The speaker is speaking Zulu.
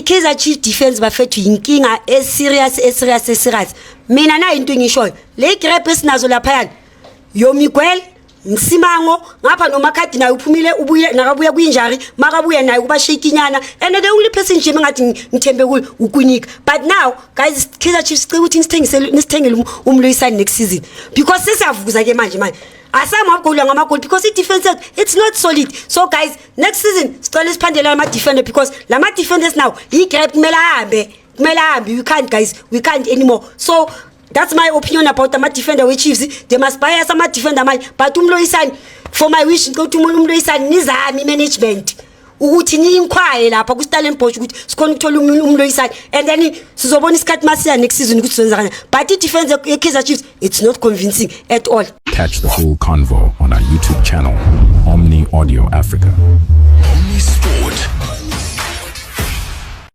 i-Kaizer Chiefs defense bafethu inkinga serious. Mina na into ngishoyo le grab esinazo lapha yoMiguel Msimango ngapha noMakhadi naye uphumile ubuye nakabuya kuinjari makabuya naye kuba shakinyana and the only person nje ngathi ngithembe kuyo ukunika. But now guys, Kaizer Chiefs cicela ukuthi nisithengele umloyisani next season because sesiyavuza ke manje asamagoli ngamagoli because i-defense it's not solid. So guys, next season sicela siphandele ama defender because lama defenders now i-grab kumele ahambe we can't anymore. So that's my opinion about the defender with Chiefs. They must buy some defender man. But umloyisani for my wish go to umloyisani nizami management. Ukuthi ni inquire lapha ku Talent Board ukuthi sikhona ukuthola umloyisani and then sizobona isikhathi masiya next season ukuthi senzakana. But the defense of Kaizer Chiefs it's not convincing at all. Catch the full convo on our YouTube channel, Omni Audio Africa.